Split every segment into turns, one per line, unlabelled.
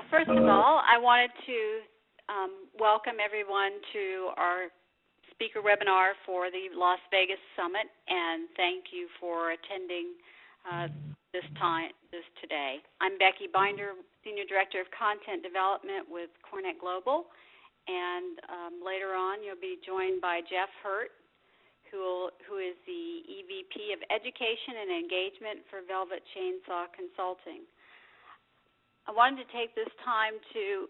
First of all, I wanted to welcome everyone to our speaker webinar for the Las Vegas Summit, and thank you for attending this today. I'm Becky Binder, Senior Director of Content Development with Cornet Global, and later on you'll be joined by Jeff Hurt, who is the EVP of Education and Engagement for Velvet Chainsaw Consulting. I wanted to take this time to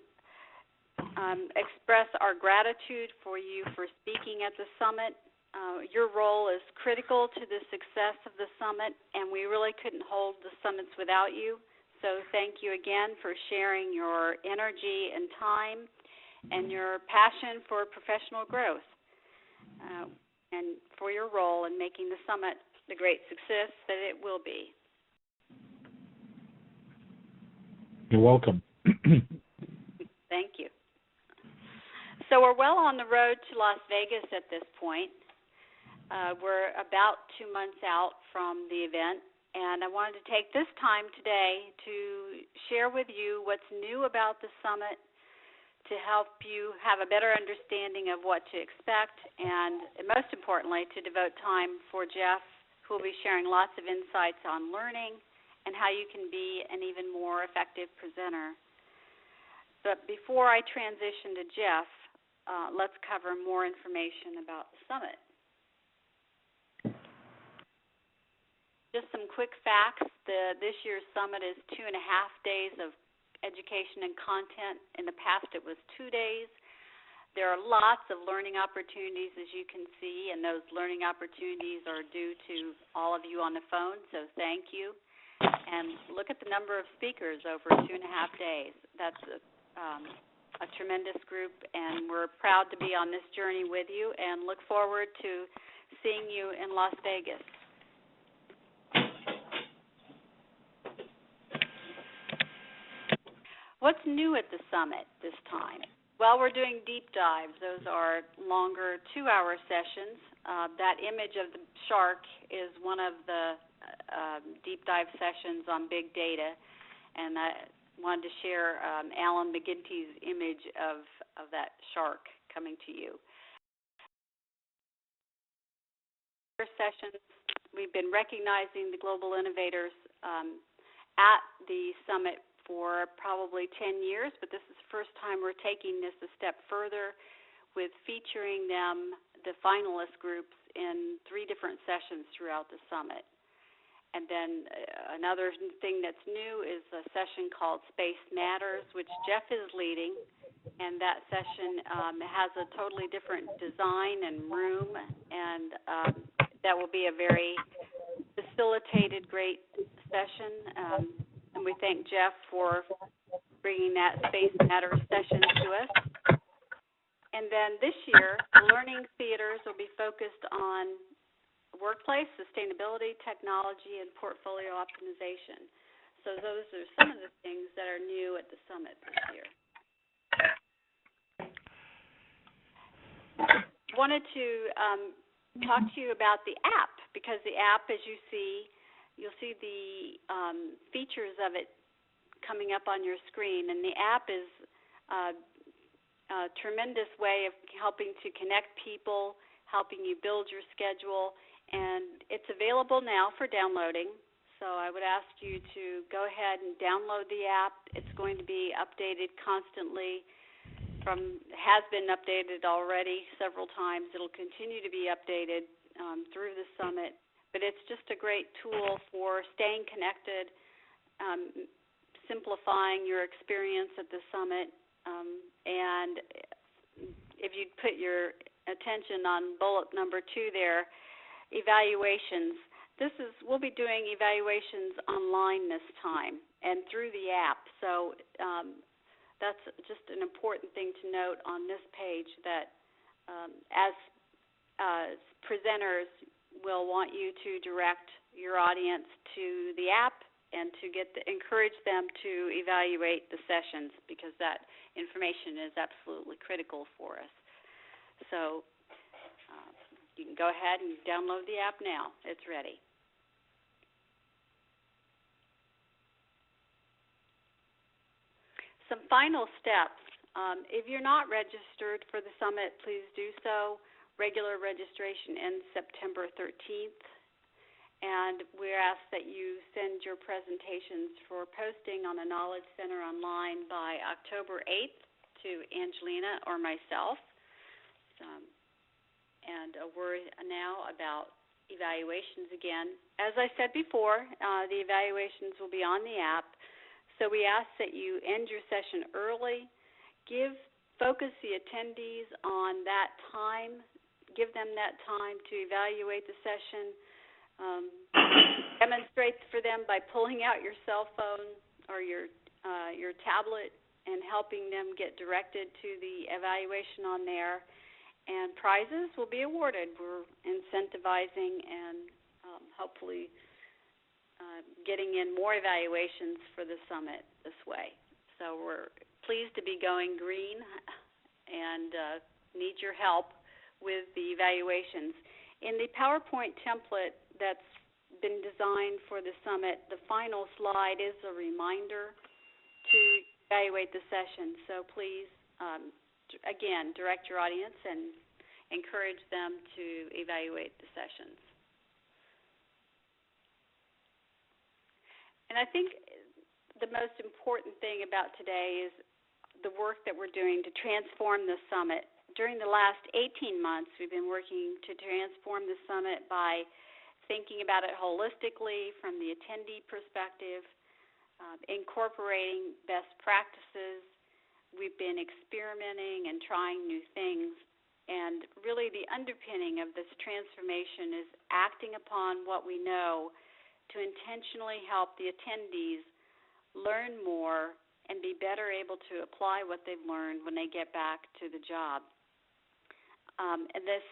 express our gratitude for you for speaking at the summit. Your role is critical to the success of the summit, and we really couldn't hold the summits without you. So thank you again for sharing your energy and time and your passion for professional growth, and for your role in making the summit the great success that it will be.
You're welcome.
Thank you. So we're well on the road to Las Vegas at this point. We're about 2 months out from the event, and I wanted to take this time today to share with you what's new about the summit to help you have a better understanding of what to expect, and most importantly, to devote time for Jeff, who will be sharing lots of insights on learning and how you can be an even more effective presenter. But before I transition to Jeff, let's cover more information about the summit. Just some quick facts. This year's summit is 2.5 days of education and content. In the past, it was 2 days. There are lots of learning opportunities, as you can see, and those learning opportunities are due to all of you on the phone, so thank you. And look at the number of speakers over 2.5 days. That's a tremendous group, and we're proud to be on this journey with you and look forward to seeing you in Las Vegas. What's new at the summit this time? Well, we're doing deep dives. Those are longer 2-hour sessions. That image of the shark is one of the deep dive sessions on big data, and I wanted to share Alan McGinty's image of that shark coming to you. Sessions, we've been recognizing the global innovators at the summit for probably 10 years, but this is the first time we're taking this a step further with featuring them, the finalist groups, in 3 different sessions throughout the summit. And then another thing that's new is a session called Space Matters, which Jeff is leading, and that session has a totally different design and room, and that will be a very facilitated, great session. And we thank Jeff for bringing that Space Matters session to us. And then this year, the learning theaters will be focused on workplace, sustainability, technology, and portfolio optimization. So those are some of the things that are new at the summit this year. I wanted to talk to you about the app, because the app, as you see, you'll see the features of it coming up on your screen, and the app is a tremendous way of helping to connect people, helping you build your schedule, and it's available now for downloading. So I would ask you to go ahead and download the app. It's going to be updated constantly. Has been updated already several times. It'll continue to be updated through the summit. But it's just a great tool for staying connected, simplifying your experience at the summit, and if you put your attention on bullet number 2 there, evaluations. We'll be doing evaluations online this time and through the app. So that's just an important thing to note on this page, that as presenters, we'll want you to direct your audience to the app and to encourage them to evaluate the sessions, because that information is absolutely critical for us. So you can go ahead and download the app now. It's ready. some final steps. If you're not registered for the summit, please do so. Regular registration ends September 13th, and we ask that you send your presentations for posting on the Knowledge Center online by October 8th to Angelina or myself. And a word now about evaluations again. As I said before, the evaluations will be on the app, so we ask that you end your session early. Focus the attendees on that time. Give them that time to evaluate the session. Demonstrate for them by pulling out your cell phone or your tablet and helping them get directed to the evaluation on there. And prizes will be awarded. We're incentivizing and hopefully getting in more evaluations for the summit this way. So we're pleased to be going green and need your help with the evaluations. In the PowerPoint template that's been designed for the summit, the final slide is a reminder to evaluate the session. So please, again, direct your audience and encourage them to evaluate the sessions. And I think the most important thing about today is the work that we're doing to transform the summit. During the last 18 months, we've been working to transform the summit by thinking about it holistically from the attendee perspective, incorporating best practices. We've been experimenting and trying new things. And really the underpinning of this transformation is acting upon what we know to intentionally help the attendees learn more and be better able to apply what they've learned when they get back to the job. And this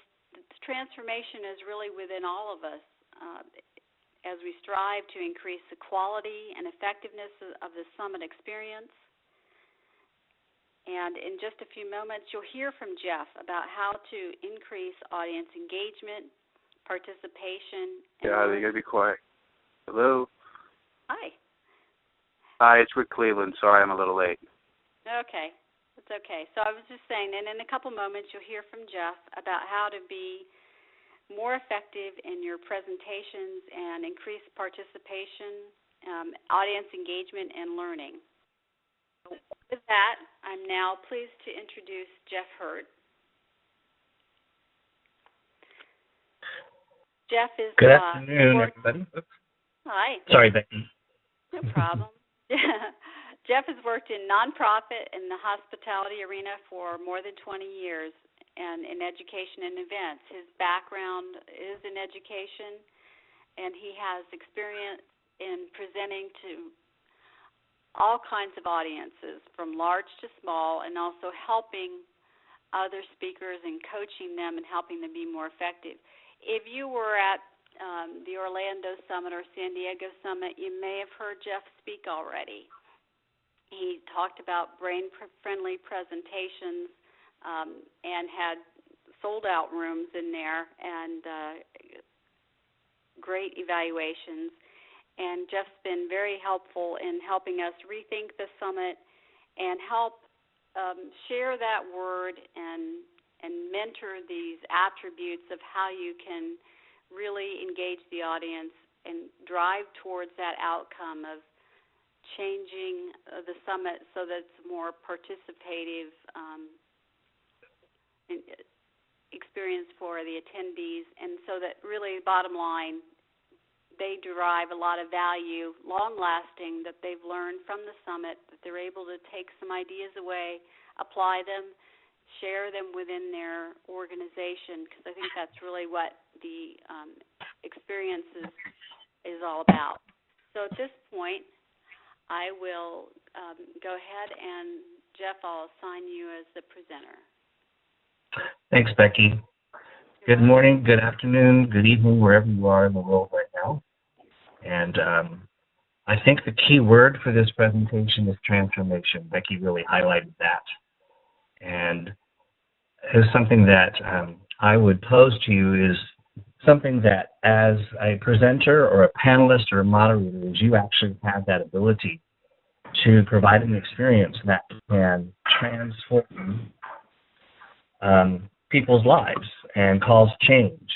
transformation is really within all of us as we strive to increase the quality and effectiveness of the summit experience. And in just a few moments, you'll hear from Jeff about how to increase audience engagement, participation.
Yeah, they got to be quiet. Hello?
Hi.
Hi, it's Rick Cleveland. Sorry I'm a little late.
Okay. It's okay. So I was just saying, and in a couple moments, you'll hear from Jeff about how to be more effective in your presentations and increase participation, audience engagement, and learning. With that, I'm now pleased to introduce Jeff Hurd. Jeff is
Good afternoon, everybody. Oops.
Hi.
Sorry, Becky.
No problem. Jeff has worked in nonprofit and the hospitality arena for more than 20 years and in education and events. His background is in education, and he has experience in presenting to all kinds of audiences, from large to small, and also helping other speakers and coaching them and helping them be more effective. If you were at the Orlando Summit or San Diego Summit, you may have heard Jeff speak already. He talked about brain-friendly presentations and had sold-out rooms in there and great evaluations. And Jeff's been very helpful in helping us rethink the summit and help share that word and mentor these attributes of how you can really engage the audience and drive towards that outcome of changing the summit so that it's more participative experience for the attendees, and so that really, bottom line, they derive a lot of value, long-lasting, that they've learned from the summit, that they're able to take some ideas away, apply them, share them within their organization, because I think that's really what the experience is all about. So at this point, I will go ahead and, Jeff, I'll assign you as the presenter.
Thanks, Becky. Good morning, good afternoon, good evening, wherever you are in the world right now. And I think the key word for this presentation is transformation. Becky really highlighted that. And it's something that I would pose to you is something that as a presenter or a panelist or a moderator, is you actually have that ability to provide an experience that can transform people's lives and cause change.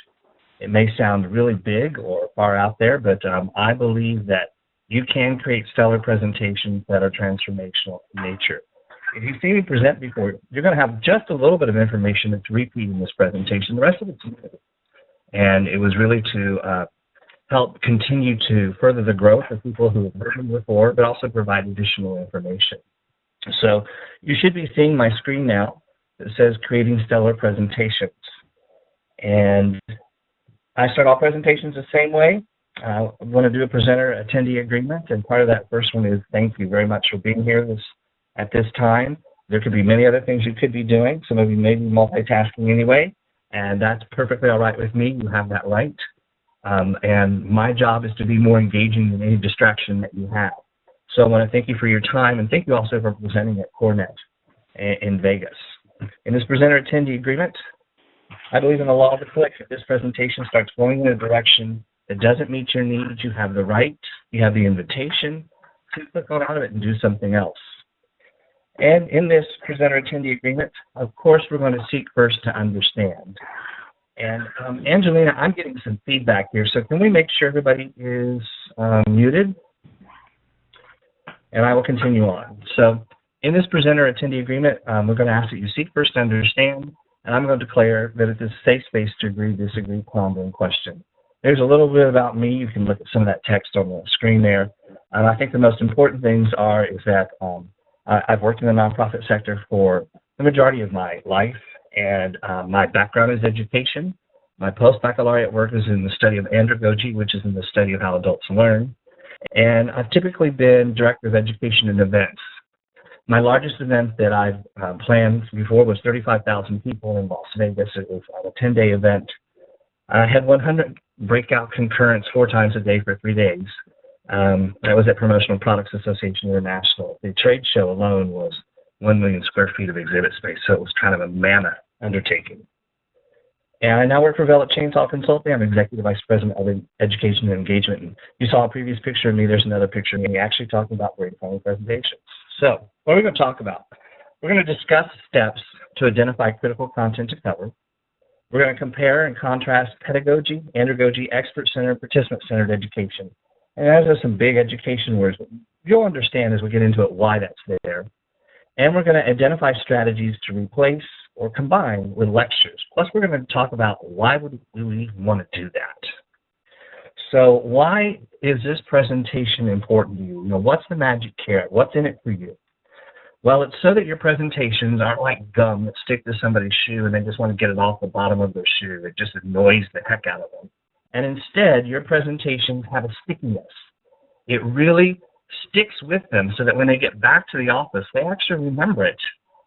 It may sound really big or far out there, but I believe that you can create stellar presentations that are transformational in nature. If you see me present before, you're going to have just a little bit of information that's repeating this presentation. The rest of it's new. And it was really to help continue to further the growth of people who have heard them before, but also provide additional information. So you should be seeing my screen now that says Creating Stellar Presentations. And I start all presentations the same way. I want to do a presenter attendee agreement, and part of that first one is thank you very much for being here at this time. There could be many other things you could be doing. Some of you may be multitasking anyway, and that's perfectly all right with me. You have that right. And my job is to be more engaging than any distraction that you have. So I want to thank you for your time, and thank you also for presenting at CoreNet in Vegas. In this presenter attendee agreement, I believe in the law of the click. If this presentation starts going in a direction that doesn't meet your needs, you have the right, you have the invitation to click on out of it and do something else. And in this presenter attendee agreement, of course, we're going to seek first to understand. And Angelina, I'm getting some feedback here, so can we make sure everybody is muted? And I will continue on. So in this presenter attendee agreement, we're going to ask that you seek first to understand, and I'm going to declare that it is a safe space to agree, disagree, ponder, and question. There's a little bit about me. You can look at some of that text on the screen there. And I think the most important things is that I've worked in the nonprofit sector for the majority of my life, and my background is education. My post-baccalaureate work is in the study of andragogy, which is in the study of how adults learn. And I've typically been director of education and events. My largest event that I've planned before was 35,000 people in Las Vegas. It was a 10-day event. I had 100 breakout concurrents 4 times a day for 3 days. That was at Promotional Products Association International. The trade show alone was 1 million square feet of exhibit space, so it was kind of a mammoth undertaking. And I now work for Velvet Chainsaw Consulting. I'm Executive Vice President of Education and Engagement. And you saw a previous picture of me. There's another picture of me actually talking about brain-forming presentations. So what are we going to talk about? We're going to discuss steps to identify critical content to cover. We're going to compare and contrast pedagogy, andragogy, expert-centered, participant-centered education. And those are some big education words. You'll understand as we get into it why that's there. And we're going to identify strategies to replace or combine with lectures. Plus, we're going to talk about why would we even want to do that. So why is this presentation important to you? You know, what's the magic carrot? What's in it for you? Well, it's so that your presentations aren't like gum that stick to somebody's shoe and they just want to get it off the bottom of their shoe. It just annoys the heck out of them. And instead, your presentations have a stickiness. It really sticks with them so that when they get back to the office, they actually remember it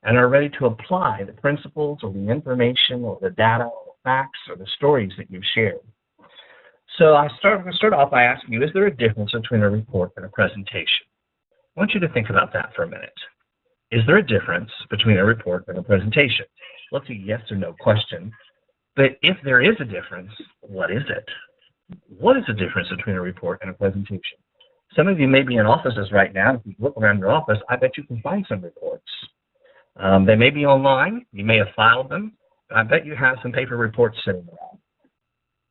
and are ready to apply the principles or the information or the data or the facts or the stories that you've shared. So I'm going to start off by asking you, is there a difference between a report and a presentation? I want you to think about that for a minute. Is there a difference between a report and a presentation? Let's see, yes or no question. But if there is a difference, what is it? What is the difference between a report and a presentation? Some of you may be in offices right now. If you look around your office, I bet you can find some reports. They may be online. You may have filed them. I bet you have some paper reports sitting around.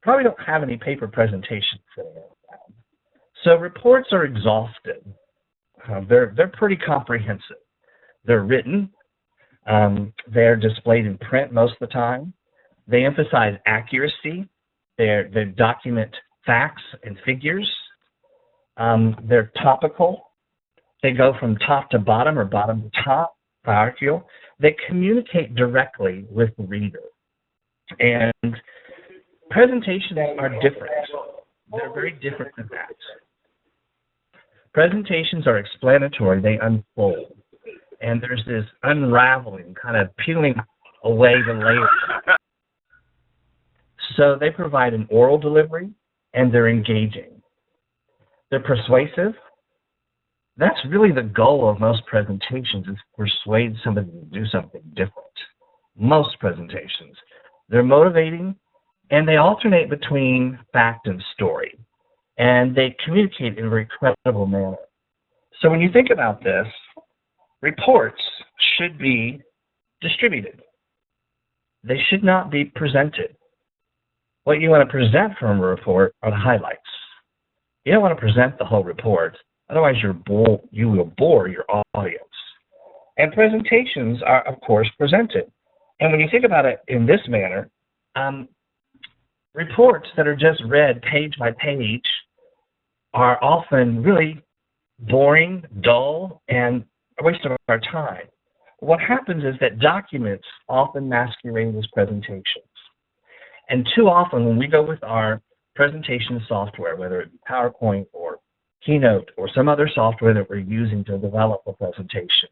Probably don't have any paper presentations sitting around. So reports are exhaustive. They're pretty comprehensive. They're written. They're displayed in print most of the time. They emphasize accuracy. They document facts and figures. They're topical. They go from top to bottom or bottom to top, hierarchical. They communicate directly with the reader. And presentations are different. They're very different than that. Presentations are explanatory. They unfold. And there's this unraveling, kind of peeling away the layers. So they provide an oral delivery, and they're engaging. They're persuasive. That's really the goal of most presentations, is to persuade somebody to do something different. Most presentations. They're motivating, and they alternate between fact and story. And they communicate in a very credible manner. So when you think about this, reports should be distributed. They should not be presented. What you want to present from a report are the highlights. You don't want to present the whole report, otherwise you will bore your audience. And presentations are, of course, presented. And when you think about it in this manner, reports that are just read page by page are often really boring, dull, and a waste of our time. What happens is that documents often masquerade as presentations. And too often when we go with our presentation software, whether it be PowerPoint or Keynote or some other software that we're using to develop a presentation,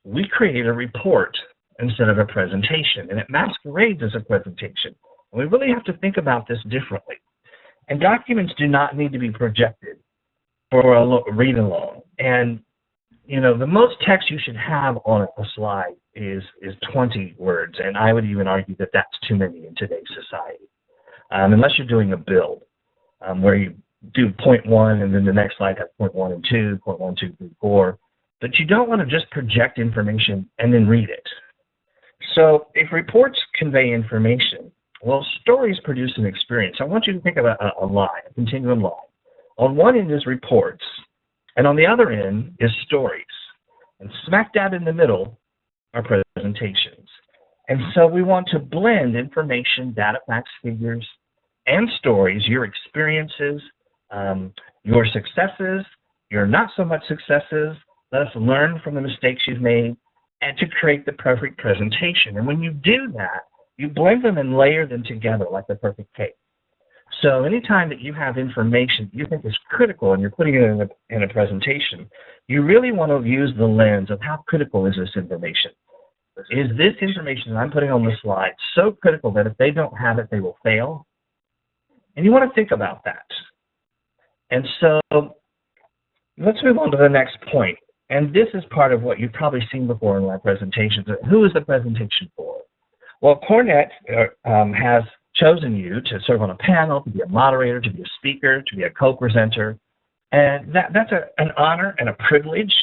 we create a report instead of a presentation, and it masquerades as a presentation. And we really have to think about this differently. And documents do not need to be projected for a read-along. And you know, the most text you should have on a slide is 20 words, and I would even argue that that's too many in today's society, unless you're doing a build where you do point 1 and then the next slide has point 1 and 2, point 1, 2, 3, 4. But you don't want to just project information and then read it. So if reports convey information, well, stories produce an experience. I want you to think about a line, a continuum line. On one end is reports, and on the other end is stories. And smack dab in the middle are presentations. And so we want to blend information, data, facts, figures, and stories, your experiences, your successes, your not so much successes. Let us learn from the mistakes you've made and to create the perfect presentation. And when you do that, you blend them and layer them together like the perfect cake. So anytime that you have information you think is critical and you're putting it in a presentation, you really want to use the lens of how critical is this information. Is this information that I'm putting on the slide so critical that if they don't have it, they will fail? And you want to think about that. And so let's move on to the next point. And this is part of what you've probably seen before in my presentations. Who is the presentation for? Well, Cornet has chosen you to serve on a panel, to be a moderator, to be a speaker, to be a co-presenter. And that's an honor and a privilege.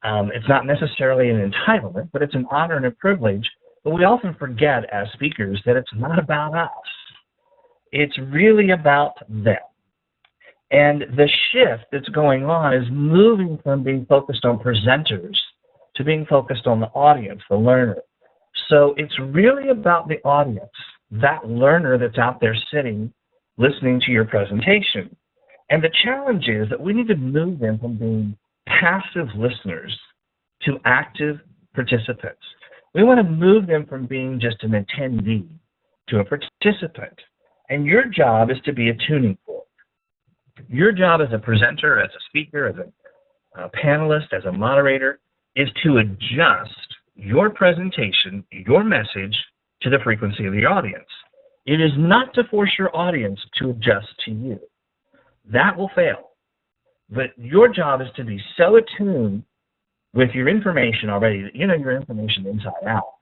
It's not necessarily an entitlement, but it's an honor and a privilege. But we often forget as speakers that it's not about us. It's really about them. And the shift that's going on is moving from being focused on presenters to being focused on the audience, the learner. So it's really about the audience, that learner that's out there sitting, listening to your presentation. And the challenge is that we need to move them from being passive listeners to active participants. We want to move them from being just an attendee to a participant. And your job is to be a tuning fork. Your job as a presenter, as a speaker, as a panelist, as a moderator, is to adjust your presentation, your message, to the frequency of the audience. It is not to force your audience to adjust to you. That will fail. But your job is to be so attuned with your information already that you know your information inside out,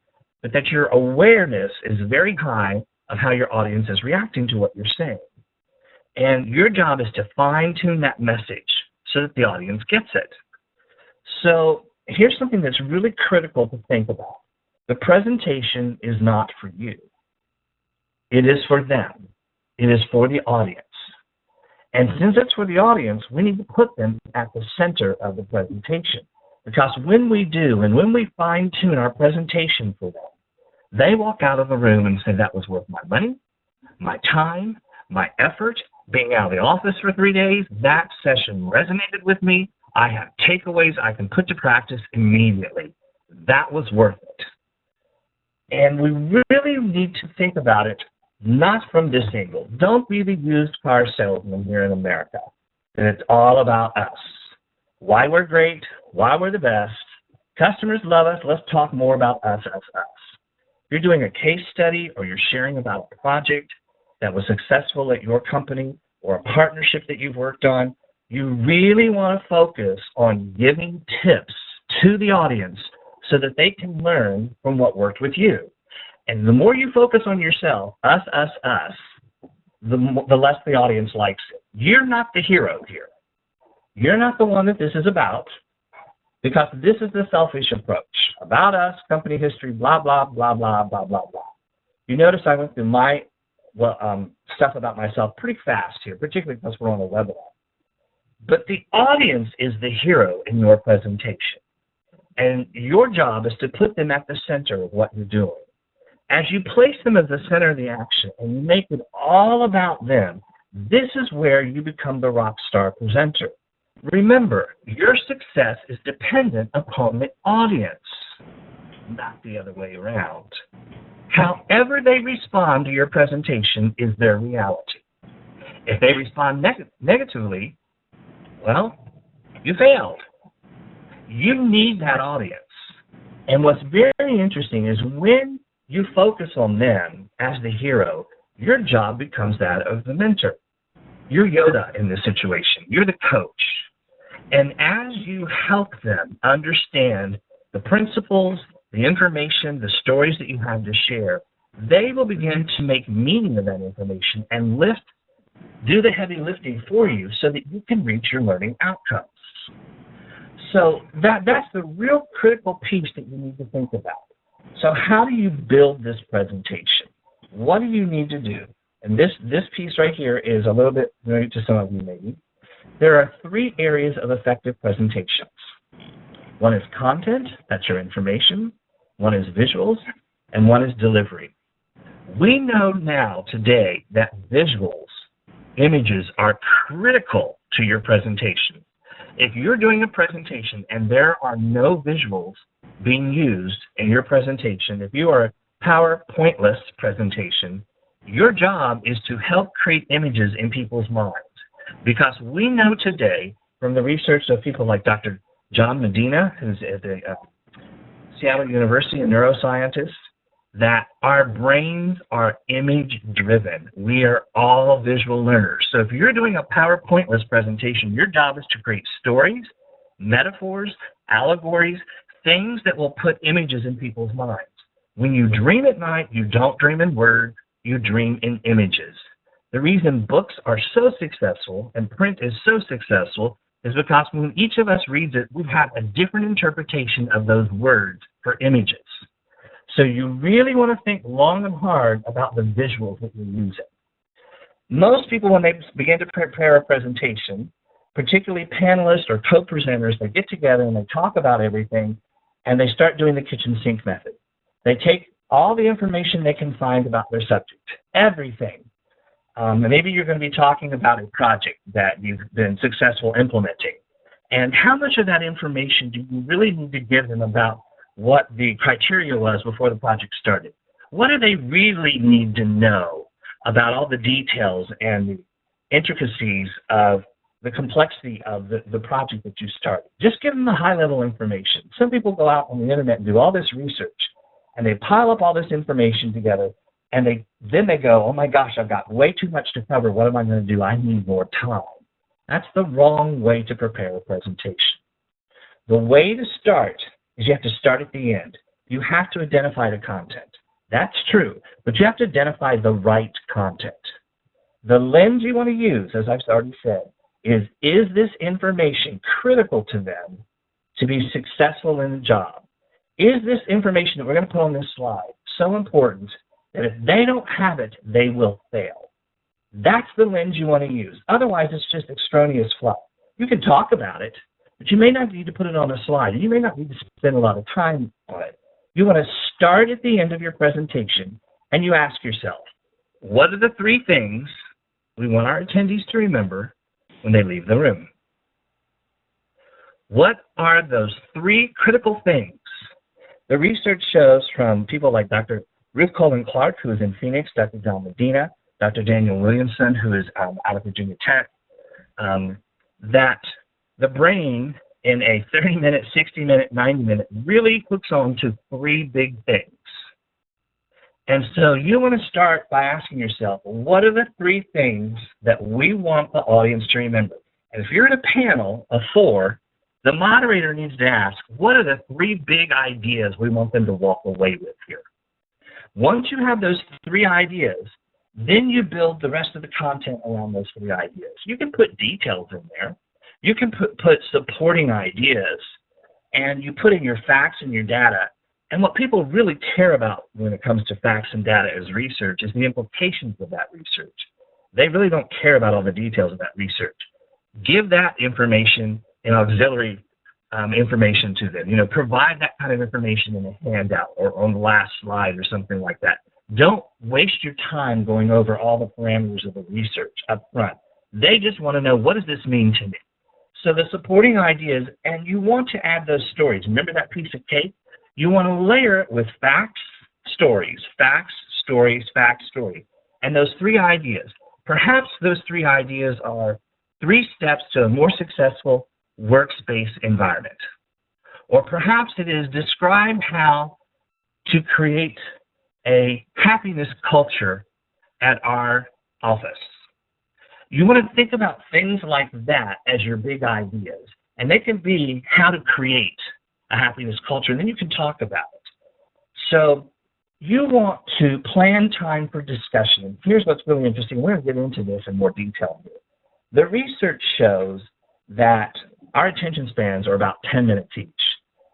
but that your awareness is very high of how your audience is reacting to what you're saying. And your job is to fine-tune that message so that the audience gets it. So here's something that's really critical to think about. The presentation is not for you. It is for them. It is for the audience. And since it's for the audience, we need to put them at the center of the presentation. Because when we do, and when we fine-tune our presentation for them, they walk out of the room and say, that was worth my money, my time, my effort, being out of the office for 3 days. That session resonated with me. I have takeaways I can put to practice immediately. That was worth it. And we really need to think about it not from this angle. Don't be the used car salesman here in America. And it's all about us. Why we're great, why we're the best. Customers love us. Let's talk more about us, us, us. If you're doing a case study or you're sharing about a project that was successful at your company or a partnership that you've worked on, you really want to focus on giving tips to the audience so that they can learn from what worked with you. And the more you focus on yourself, us, the less the audience likes it. You're not the hero here. You're not the one that this is about, because this is the selfish approach. About us, company history, blah, blah, blah, blah, blah, blah, blah. You notice I went through my stuff about myself pretty fast here, particularly because we're on a webinar. But the audience is the hero in your presentation. And your job is to put them at the center of what you're doing. As you place them as the center of the action and you make it all about them, this is where you become the rock star presenter. Remember, your success is dependent upon the audience, not the other way around. However they respond to your presentation is their reality. If they respond negatively, well, you failed. You need that audience. And what's very interesting is when you focus on them as the hero, your job becomes that of the mentor. You're Yoda in this situation. You're the coach. And as you help them understand the principles, the information, the stories that you have to share, they will begin to make meaning of that information and do the heavy lifting for you so that you can reach your learning outcomes. So that's the real critical piece that you need to think about. So how do you build this presentation? What do you need to do? And this piece right here is a little bit new to some of you maybe. There are 3 areas of effective presentations. One is content, that's your information. One is visuals, and one is delivery. We know now today that visuals, images, are critical to your presentation. If you're doing a presentation and there are no visuals being used in your presentation, if you are a PowerPointless presentation, your job is to help create images in people's minds. Because we know today from the research of people like Dr. John Medina, who's at the Seattle University, a neuroscientist, that our brains are image-driven. We are all visual learners. So if you're doing a PowerPointless presentation, your job is to create stories, metaphors, allegories, things that will put images in people's minds. When you dream at night, you don't dream in words, you dream in images. The reason books are so successful and print is so successful is because when each of us reads it, we have a different interpretation of those words for images. So you really want to think long and hard about the visuals that you're using. Most people, when they begin to prepare a presentation, particularly panelists or co-presenters, they get together and they talk about everything and they start doing the kitchen sink method. They take all the information they can find about their subject, everything. And maybe you're going to be talking about a project that you've been successful implementing. And how much of that information do you really need to give them about what the criteria was before the project started? What do they really need to know about all the details and the intricacies of the complexity of the project that you started? Just give them the high-level information. Some people go out on the internet and do all this research, and they pile up all this information together, and then they go, oh my gosh, I've got way too much to cover. What am I going to do? I need more time. That's the wrong way to prepare a presentation. The way to start is you have to start at the end. You have to identify the content. That's true, but you have to identify the right content. The lens you want to use, as I've already said, is this information critical to them to be successful in the job? Is this information that we're going to put on this slide so important that if they don't have it, they will fail? That's the lens you want to use. Otherwise, it's just extraneous fluff. You can talk about it, but you may not need to put it on a slide. You may not need to spend a lot of time on it. You want to start at the end of your presentation, and you ask yourself, what are the 3 things we want our attendees to remember when they leave the room? What are those 3 critical things? The research shows from people like Dr. Ruth Colvin Clark, who is in Phoenix, Dr. John Medina, Dr. Daniel Williamson, who is out of Virginia Tech, that the brain in a 30-minute, 60-minute, 90-minute really hooks on to 3 big things. And so you want to start by asking yourself, what are the 3 things that we want the audience to remember? And if you're in a panel of 4, the moderator needs to ask, what are the 3 big ideas we want them to walk away with here? Once you have those 3 ideas, then you build the rest of the content around those 3 ideas. You can put details in there. You can put supporting ideas, and you put in your facts and your data. And what people really care about when it comes to facts and data as research is the implications of that research. They really don't care about all the details of that research. Give that information and auxiliary information to them. Provide that kind of information in a handout or on the last slide or something like that. Don't waste your time going over all the parameters of the research up front. They just want to know, what does this mean to me? So the supporting ideas, and you want to add those stories. Remember that piece of cake? You want to layer it with facts, stories, facts, stories, facts, story. And those 3 ideas. Perhaps those 3 ideas are 3 steps to a more successful workspace environment. Or perhaps it is describe how to create a happiness culture at our office. You want to think about things like that as your big ideas. And they can be how to create a happiness culture, and then you can talk about it. So you want to plan time for discussion. Here's what's really interesting. We're going to get into this in more detail here. The research shows that our attention spans are about 10 minutes each.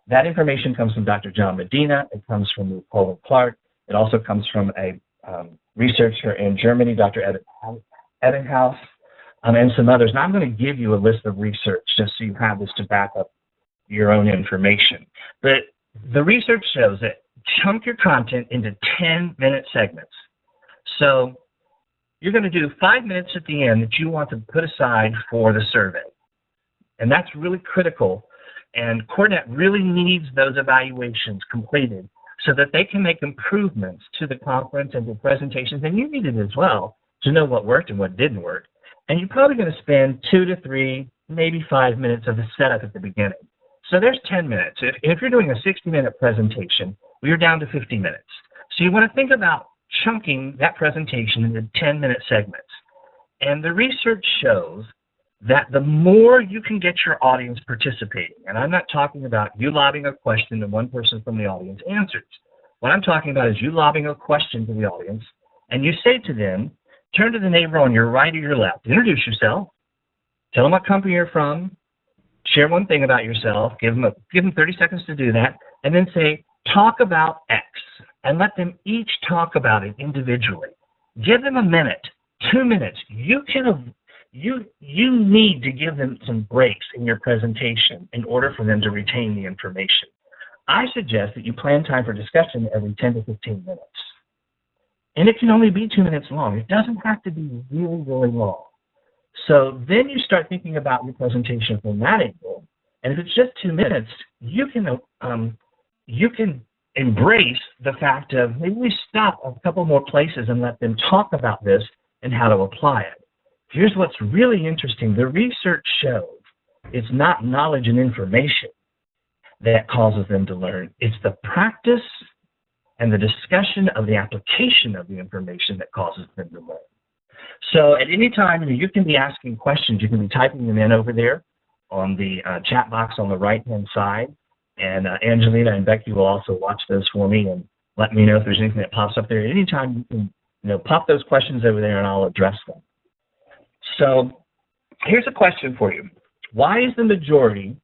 That information comes from Dr. John Medina. It comes from Paul Clark. It also comes from a researcher in Germany, Dr. Ebbinghaus, and some others. And I'm going to give you a list of research just so you have this to back up your own information. But the research shows that chunk your content into 10-minute segments. So you're going to do 5 minutes at the end that you want to put aside for the survey. And that's really critical. And CoreNet really needs those evaluations completed so that they can make improvements to the conference and the presentations. And you need it as well to know what worked and what didn't work. And you're probably going to spend 2 to 3, maybe 5 minutes of the setup at the beginning. So there's 10 minutes. If you're doing a 60-minute presentation, you're down to 50 minutes. So you want to think about chunking that presentation into 10-minute segments. And the research shows that the more you can get your audience participating, and I'm not talking about you lobbing a question and one person from the audience answers. What I'm talking about is you lobbing a question to the audience, and you say to them, turn to the neighbor on your right or your left, introduce yourself, tell them what company you're from, share one thing about yourself, give them 30 seconds to do that, and then say, talk about X, and let them each talk about it individually. Give them a minute, 2 minutes. You need to give them some breaks in your presentation in order for them to retain the information. I suggest that you plan time for discussion every 10 to 15 minutes. And it can only be 2 minutes long. It doesn't have to be really, really long. So then you start thinking about your presentation from that angle. And if it's just 2 minutes, you can embrace the fact of maybe we stop a couple more places and let them talk about this and how to apply it. Here's what's really interesting. The research shows it's not knowledge and information that causes them to learn. It's the practice and the discussion of the application of the information that causes them to learn. So at any time, you can be asking questions. You can be typing them in over there on the chat box on the right-hand side. And Angelina and Becky will also watch those for me and let me know if there's anything that pops up there. At any time, you can pop those questions over there and I'll address them. So here's a question for you. Why is the majority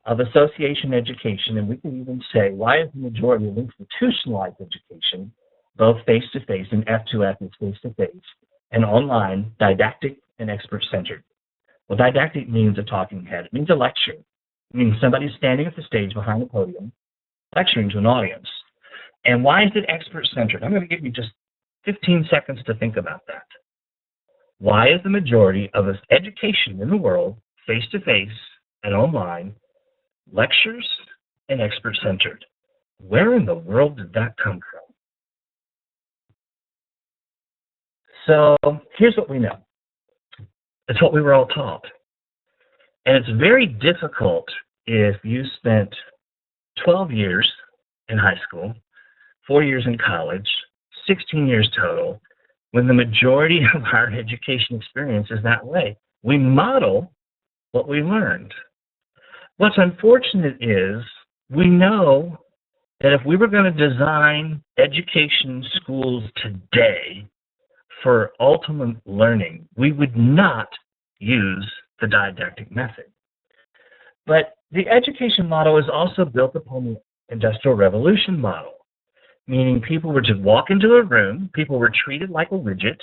of association education, and we can even say, why is the majority of institutionalized education, both face-to-face and F2F is face-to-face, and online, didactic and expert-centered? Well, didactic means a talking head. It means a lecture. It means somebody standing at the stage behind the podium, lecturing to an audience. And why is it expert-centered? I'm going to give you just 15 seconds to think about that. Why is the majority of education in the world, face-to-face and online, lectures and expert-centered? Where in the world did that come from? So here's what we know. It's what we were all taught. And it's very difficult if you spent 12 years in high school, 4 years in college, 16 years total, when the majority of our education experience is that way. We model what we learned. What's unfortunate is we know that if we were going to design education schools today for ultimate learning, we would not use the didactic method. But the education model is also built upon the Industrial Revolution model, meaning people would just walk into a room, people were treated like a widget.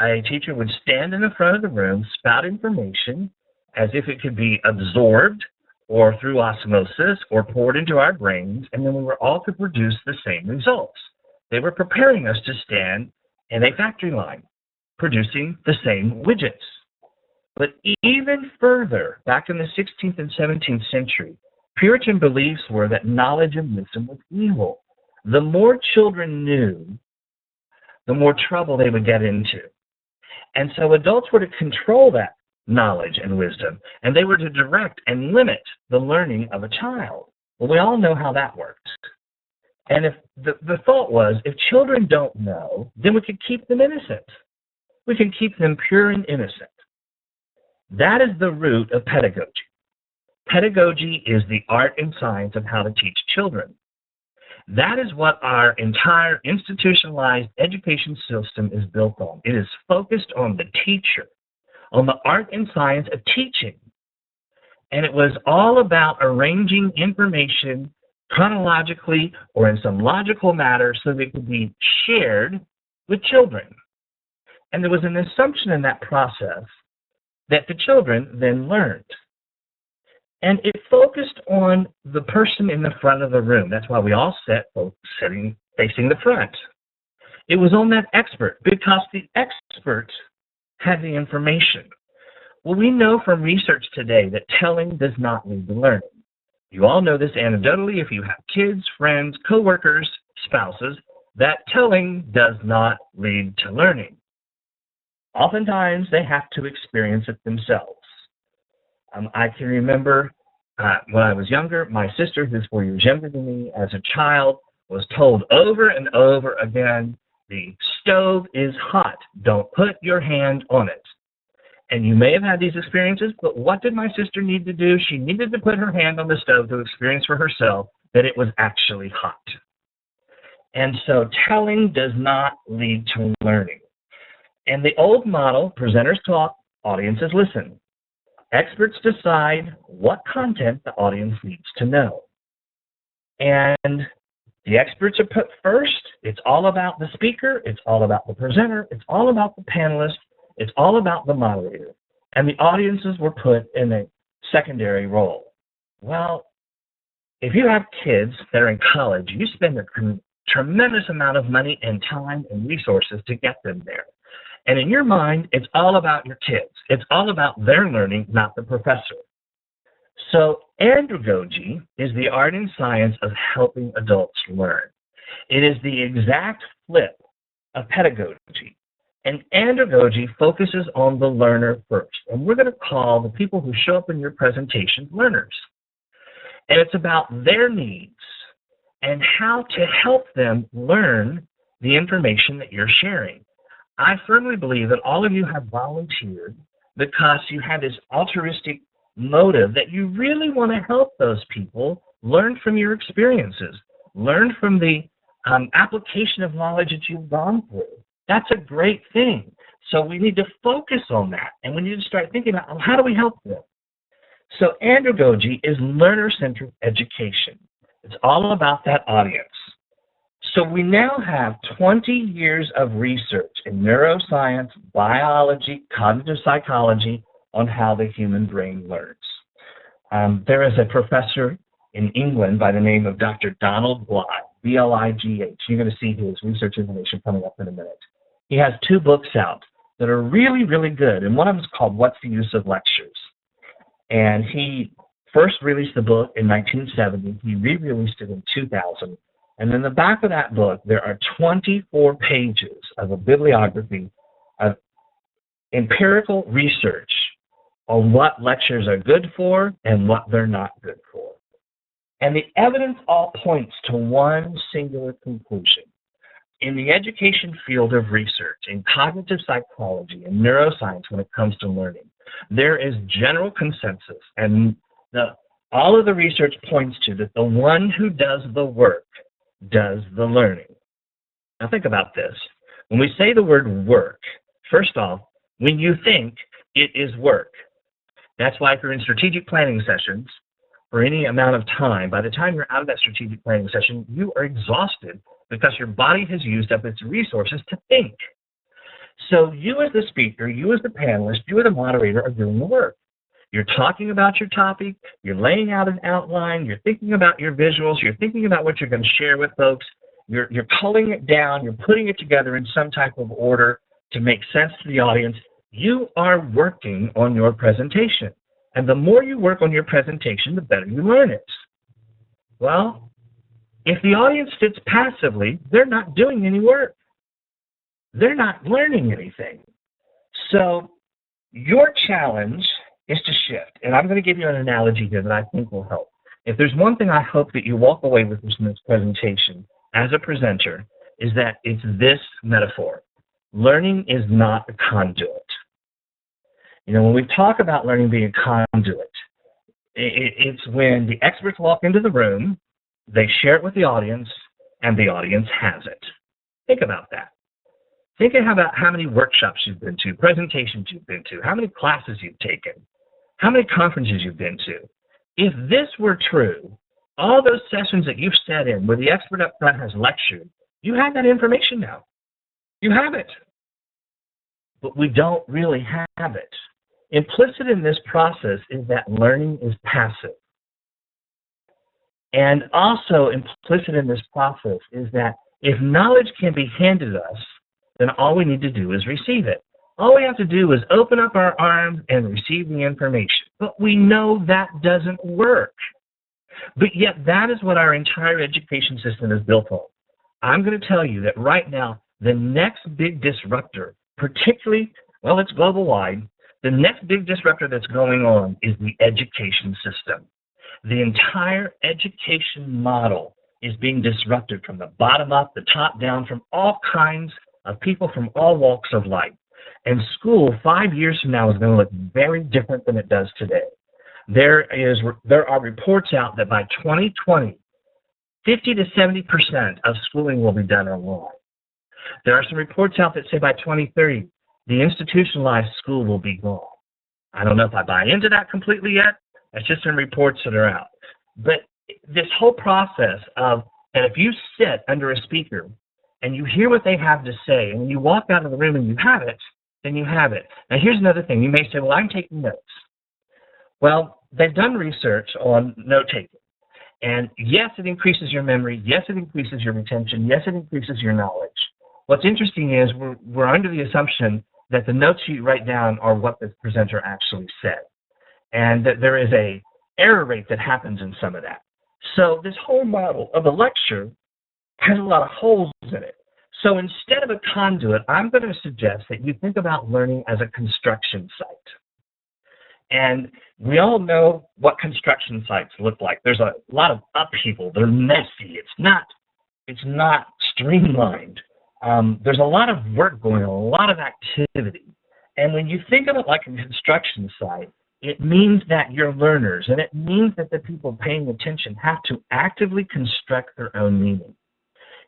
A teacher would stand in the front of the room, spout information as if it could be absorbed or through osmosis or poured into our brains, and then we were all to produce the same results. They were preparing us to stand in a factory line, producing the same widgets. But even further, back in the 16th and 17th century, Puritan beliefs were that knowledge and wisdom was evil. The more children knew, the more trouble they would get into. And so adults were to control that knowledge and wisdom, and they were to direct and limit the learning of a child. Well, we all know how that works. And if the thought was, if children don't know, then we could keep them innocent. We can keep them pure and innocent. That is the root of pedagogy. Pedagogy is the art and science of how to teach children. That is what our entire institutionalized education system is built on. It is focused on the teacher, on the art and science of teaching. And it was all about arranging information chronologically or in some logical manner so that it could be shared with children. And there was an assumption in that process that the children then learned. And it focused on the person in the front of the room. That's why we all sat sitting facing the front. It was on that expert because the expert had the information. Well, we know from research today that telling does not lead to learning. You all know this anecdotally if you have kids, friends, coworkers, spouses, that telling does not lead to learning. Oftentimes, they have to experience it themselves. I can remember when I was younger, my sister, who's 4 years younger than me, as a child, was told over and over again, the stove is hot. Don't put your hand on it. And you may have had these experiences, but what did my sister need to do? She needed to put her hand on the stove to experience for herself that it was actually hot. And so telling does not lead to learning. And the old model, presenters talk, audiences listen. Experts decide what content the audience needs to know. And the experts are put first. It's all about the speaker. It's all about the presenter. It's all about the panelist. It's all about the moderator. And the audiences were put in a secondary role. Well, if you have kids that are in college, you spend a tremendous amount of money and time and resources to get them there. And in your mind, it's all about your kids. It's all about their learning, not the professor. So andragogy is the art and science of helping adults learn. It is the exact flip of pedagogy. And andragogy focuses on the learner first. And we're going to call the people who show up in your presentation learners. And it's about their needs and how to help them learn the information that you're sharing. I firmly believe that all of you have volunteered because you have this altruistic motive that you really want to help those people learn from your experiences, learn from the application of knowledge that you've gone through. That's a great thing. So we need to focus on that, and we need to start thinking about how do we help them. So andragogy is learner-centered education. It's all about that audience. So we now have 20 years of research in neuroscience, biology, cognitive psychology on how the human brain learns. There is a professor in England by the name of Dr. Donald Bligh, B-L-I-G-H. You're going to see his research information coming up in a minute. He has 2 books out that are really, really good, and one of them is called What's the Use of Lectures? And he first released the book in 1970. He re-released it in 2000. And in the back of that book, there are 24 pages of a bibliography of empirical research on what lectures are good for and what they're not good for. And the evidence all points to one singular conclusion. In the education field of research, in cognitive psychology and neuroscience when it comes to learning, there is general consensus, and all of the research points to that the one who does the work does the learning. Now think about this. When we say the word work, first off, when you think it is work, That's why if you're in strategic planning sessions for any amount of time, by the time you're out of that strategic planning session, you are exhausted because your body has used up its resources to think. So you as the speaker, you as the panelist, you as the moderator are doing the work. You're talking about your topic, you're laying out an outline, you're thinking about your visuals, you're thinking about what you're going to share with folks, you're culling it down, you're putting it together in some type of order to make sense to the audience. You are working on your presentation. And the more you work on your presentation, the better you learn it. Well, if the audience sits passively, they're not doing any work. They're not learning anything. So your challenge is to shift. And I'm going to give you an analogy here that I think will help. If there's one thing I hope that you walk away with from this presentation as a presenter, is that it's this metaphor. Learning is not a conduit. You know, when we talk about learning being a conduit, it's when the experts walk into the room, they share it with the audience, and the audience has it. Think about that. Think about how many workshops you've been to, presentations you've been to, how many classes you've taken, how many conferences you've been to. If this were true, all those sessions that you've sat in where the expert up front has lectured, you have that information now. You have it. But we don't really have it. Implicit in this process is that learning is passive. And also implicit in this process is that if knowledge can be handed us, then all we need to do is receive it. All we have to do is open up our arms and receive the information. But we know that doesn't work. But yet that is what our entire education system is built on. I'm going to tell you that right now, the next big disruptor, particularly, well, it's global-wide, the next big disruptor that's going on is the education system. The entire education model is being disrupted from the bottom up, the top down, from all kinds of people from all walks of life. And school 5 years from now is going to look very different than it does today. There are reports out that by 2020, 50 to 70% of schooling will be done online. There are some reports out that say by 2030, the institutionalized school will be gone. I don't know if I buy into that completely yet. That's just some reports that are out. But this whole process of, and if you sit under a speaker and you hear what they have to say, and you walk out of the room and you have it, then you have it. Now here's another thing. You may say, well, I'm taking notes. Well, they've done research on note-taking. And yes, it increases your memory. Yes, it increases your retention. Yes, it increases your knowledge. What's interesting is we're under the assumption that the notes you write down are what the presenter actually said, and that there is a error rate that happens in some of that. So this whole model of a lecture has a lot of holes in it. So instead of a conduit, I'm going to suggest that you think about learning as a construction site. And we all know what construction sites look like. There's a lot of upheaval. They're messy. It's not streamlined. There's a lot of work going on, a lot of activity. And when you think of it like a construction site, it means that your learners, and it means that the people paying attention have to actively construct their own meaning.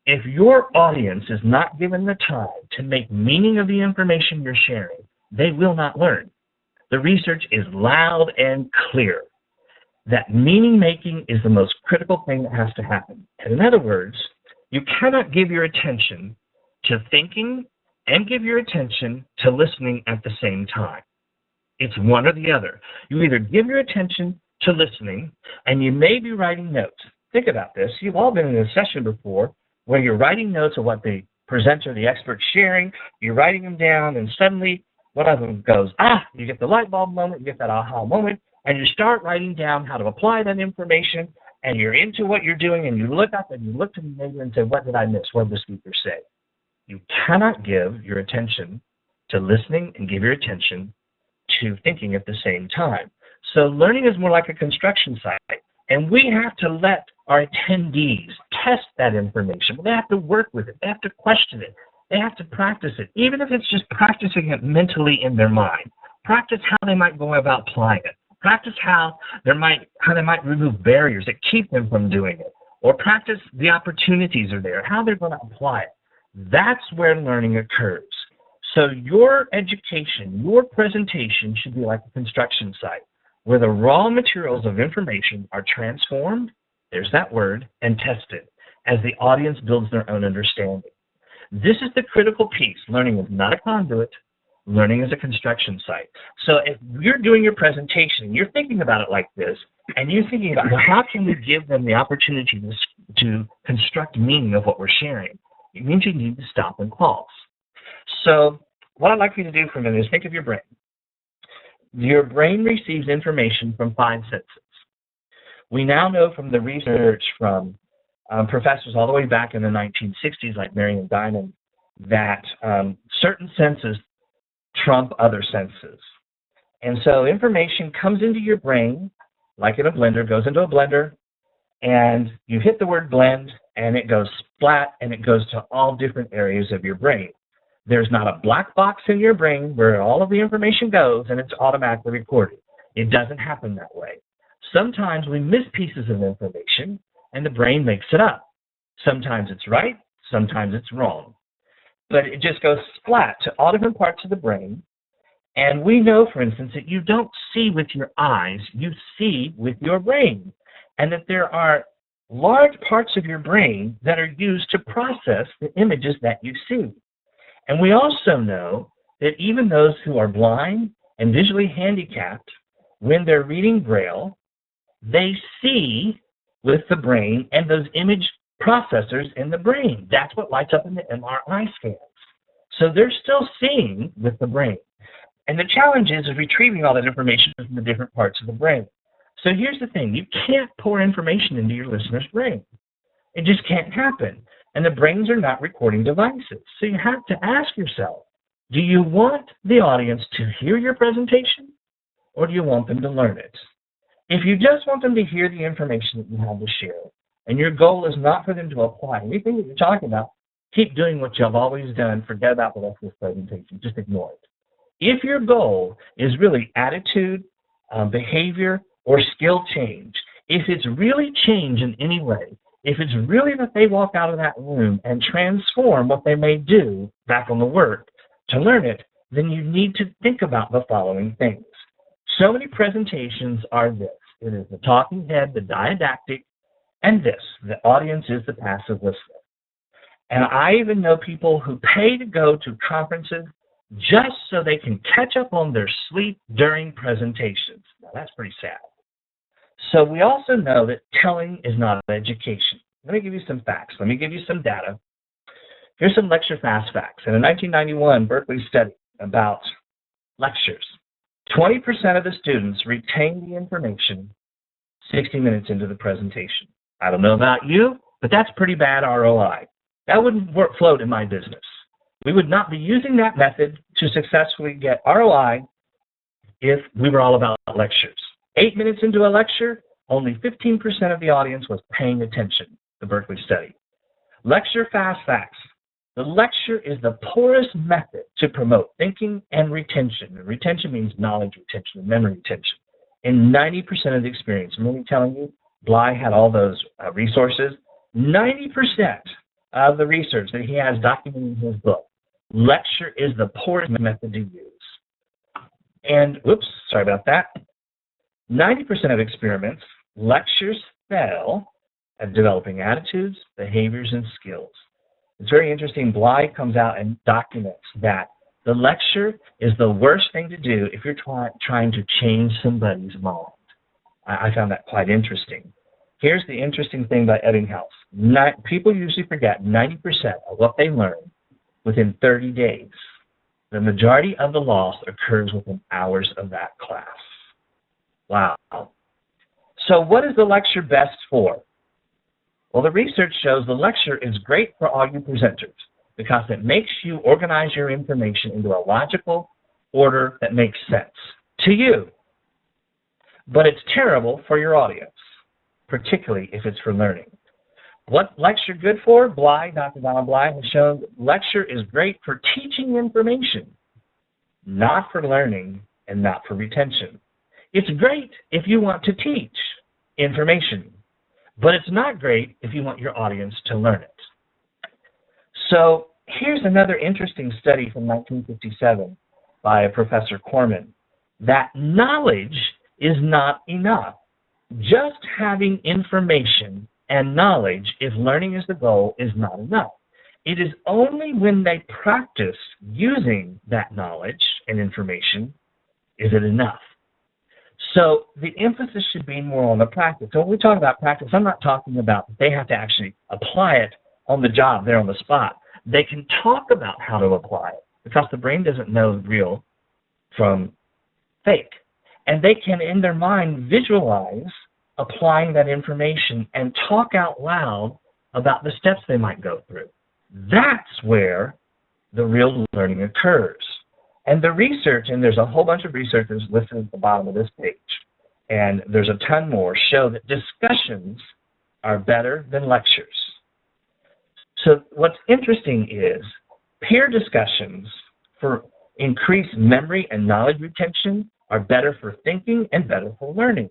If your audience is not given the time to make meaning of the information you're sharing, they will not learn. The research is loud and clear that meaning making is the most critical thing that has to happen. And in other words, you cannot give your attention to thinking and give your attention to listening at the same time. It's one or the other. You either give your attention to listening, and you may be writing notes. Think about this. You've all been in a session before where you're writing notes of what the presenter, the expert's sharing, you're writing them down, and suddenly one of them goes, you get the light bulb moment, you get that aha moment, and you start writing down how to apply that information, and you're into what you're doing, and you look up and you look to the neighbor and say, what did I miss? What did the speaker say? You cannot give your attention to listening and give your attention to thinking at the same time. So learning is more like a construction site, and we have to let our attendees test that information. They have to work with it. They have to question it. They have to practice it, even if it's just practicing it mentally in their mind. Practice how they might go about applying it. Practice how they might remove barriers that keep them from doing it. Or practice the opportunities are there, how they're going to apply it. That's where learning occurs. So your education, your presentation should be like a construction site. where the raw materials of information are transformed, there's that word, and tested as the audience builds their own understanding. This is the critical piece. Learning is not a conduit. Learning is a construction site. So if you're doing your presentation and you're thinking about it like this, and you're thinking about, well, how can we give them the opportunity to construct meaning of what we're sharing, it means you need to stop and pause. So what I'd like for you to do for a minute is think of your brain. Your brain receives information from 5 senses. We now know from the research from professors all the way back in the 1960s, like Marion Diamond, that certain senses trump other senses. And so information comes into your brain, like in a blender, goes into a blender, and you hit the word blend, and it goes splat, and it goes to all different areas of your brain. There's not a black box in your brain where all of the information goes and it's automatically recorded. It doesn't happen that way. Sometimes we miss pieces of information, and the brain makes it up. Sometimes it's right, sometimes it's wrong. But it just goes splat to all different parts of the brain. And we know, for instance, that you don't see with your eyes, you see with your brain. And that there are large parts of your brain that are used to process the images that you see. And we also know that even those who are blind and visually handicapped, when they're reading Braille, they see with the brain and those image processors in the brain. That's what lights up in the MRI scans. So they're still seeing with the brain. And the challenge is retrieving all that information from the different parts of the brain. So here's the thing. You can't pour information into your listener's brain. It just can't happen. And the brains are not recording devices. So you have to ask yourself, do you want the audience to hear your presentation, or do you want them to learn it? If you just want them to hear the information that you have to share, and your goal is not for them to apply anything that you're talking about, keep doing what you've always done. Forget about the rest of this presentation. Just ignore it. If your goal is really attitude, behavior, or skill change, if it's really change in any way, if it's really that they walk out of that room and transform what they may do back on the work to learn it, then you need to think about the following things. So many presentations are this. It is the talking head, the didactic, and this. The audience is the passive listener. And I even know people who pay to go to conferences just so they can catch up on their sleep during presentations. Now, that's pretty sad. So we also know that telling is not education. Let me give you some facts. Let me give you some data. Here's some lecture fast facts. In a 1991 Berkeley study about lectures, 20% of the students retained the information 60 minutes into the presentation. I don't know about you, but that's pretty bad ROI. That wouldn't float in my business. We would not be using that method to successfully get ROI if we were all about lectures. 8 minutes into a lecture, only 15% of the audience was paying attention, the Berkeley study. Lecture fast facts. The lecture is the poorest method to promote thinking and retention. And retention means knowledge retention and memory retention. In 90% of the experience, I'm really telling you, Bly had all those resources. 90% of the research that he has documented in his book, lecture is the poorest method to use. And, whoops, sorry about that. 90% of experiments, lectures fail at developing attitudes, behaviors, and skills. It's very interesting. Bly comes out and documents that the lecture is the worst thing to do if you're trying to change somebody's mind. I found that quite interesting. Here's the interesting thing about Ebbinghaus. People usually forget 90% of what they learn within 30 days. The majority of the loss occurs within hours of that class. Wow. So what is the lecture best for? Well, the research shows the lecture is great for all you presenters because it makes you organize your information into a logical order that makes sense to you. But it's terrible for your audience, particularly if it's for learning. What lecture good for? Dr. Donald Bly has shown that lecture is great for teaching information, not for learning and not for retention. It's great if you want to teach information, but it's not great if you want your audience to learn it. So here's another interesting study from 1957 by Professor Corman, that knowledge is not enough. Just having information and knowledge, if learning is the goal, is not enough. It is only when they practice using that knowledge and information is it enough. So the emphasis should be more on the practice. So when we talk about practice, I'm not talking about that they have to actually apply it on the job, there on the spot. They can talk about how to apply it because the brain doesn't know real from fake. And they can, in their mind, visualize applying that information and talk out loud about the steps they might go through. That's where the real learning occurs. And the research, and there's a whole bunch of researchers listed at the bottom of this page, and there's a ton more, show that discussions are better than lectures. So what's interesting is peer discussions for increased memory and knowledge retention are better for thinking and better for learning.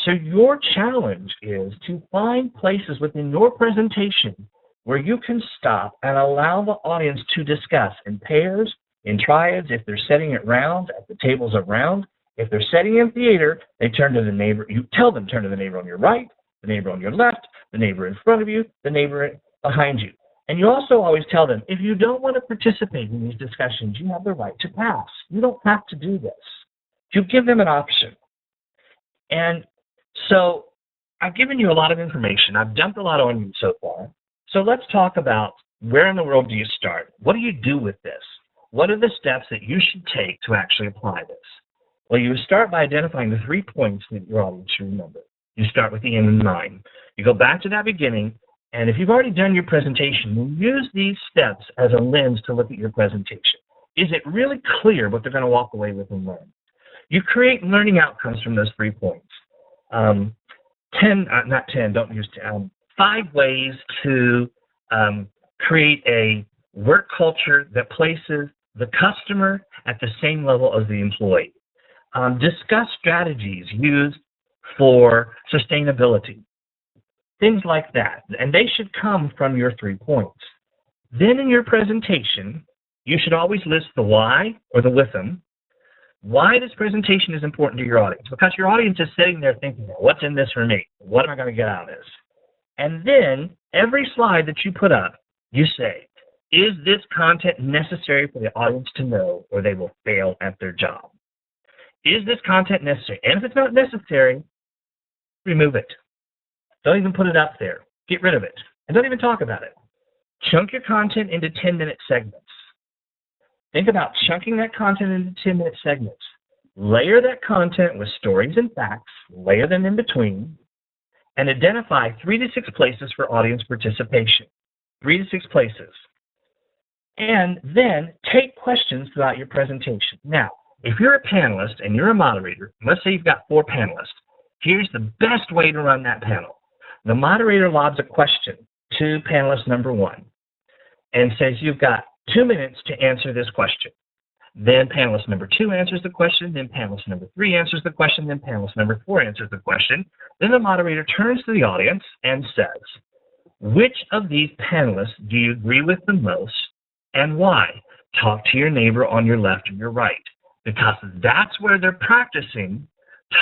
So your challenge is to find places within your presentation where you can stop and allow the audience to discuss in pairs, in triads, if they're setting it round, at the tables around. If they're setting in theater, they turn to the neighbor. You tell them, turn to the neighbor on your right, the neighbor on your left, the neighbor in front of you, the neighbor behind you. And you also always tell them, if you don't want to participate in these discussions, you have the right to pass. You don't have to do this. You give them an option. And so I've given you a lot of information. I've dumped a lot on you so far. So let's talk about where in the world do you start? What do you do with this? What are the steps that you should take to actually apply this? Well, you start by identifying the 3 points that your audience should remember. You start with the end in mind. You go back to that beginning, and if you've already done your presentation, you use these steps as a lens to look at your presentation. Is it really clear what they're going to walk away with and learn? You create learning outcomes from those 3 points. 5 ways to create a work culture that places the customer at the same level as the employee. Discuss strategies used for sustainability. Things like that. And they should come from your 3 points. Then in your presentation, you should always list the why or the with them. Why this presentation is important to your audience. Because your audience is sitting there thinking, what's in this for me? What am I going to get out of this? And then every slide that you put up, you say, is this content necessary for the audience to know or they will fail at their job? Is this content necessary? And if it's not necessary, remove it. Don't even put it up there. Get rid of it. And don't even talk about it. Chunk your content into 10-minute segments. Think about chunking that content into 10-minute segments. Layer that content with stories and facts, layer them in between, and identify 3 to 6 places for audience participation. 3 to 6 places. And then take questions throughout your presentation. Now, if you're a panelist and you're a moderator, let's say you've got 4 panelists, here's the best way to run that panel. The moderator lobs a question to panelist number 1 and says, you've got 2 minutes to answer this question. Then panelist number 2 answers the question, then panelist number 3 answers the question, then panelist number 4 answers the question. Then the moderator turns to the audience and says, which of these panelists do you agree with the most and why? Talk to your neighbor on your left or your right, because that's where they're practicing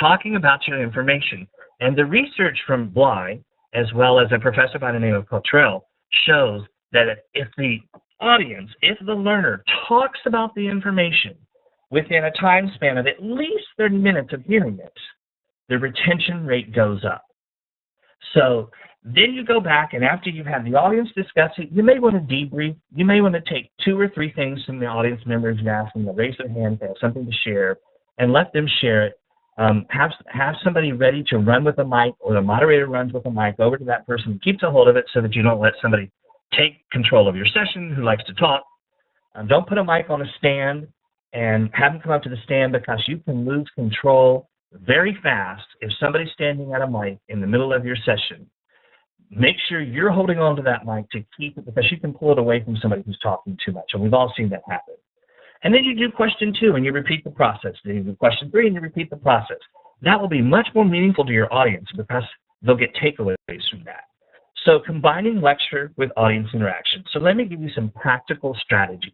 talking about your information. And the research from Bly, as well as a professor by the name of Cottrell, shows that if the audience, if the learner talks about the information within a time span of at least 30 minutes of hearing it, the retention rate goes up. So then you go back, and after you've had the audience discuss it, you may want to debrief. You may want to take 2 or 3 things from the audience members and ask them to raise their hand, they have something to share, and let them share it. Have somebody ready to run with a mic, or the moderator runs with a mic over to that person and keeps a hold of it so that you don't let somebody take control of your session who likes to talk. Don't put a mic on a stand and have them come up to the stand, because you can lose control very fast if somebody's standing at a mic in the middle of your session. Make sure you're holding on to that mic to keep it, because you can pull it away from somebody who's talking too much, and we've all seen that happen. And then you do question 2 and you repeat the process. Then you do question 3 and you repeat the process. That will be much more meaningful to your audience because they'll get takeaways from that. So combining lecture with audience interaction. So let me give you some practical strategies.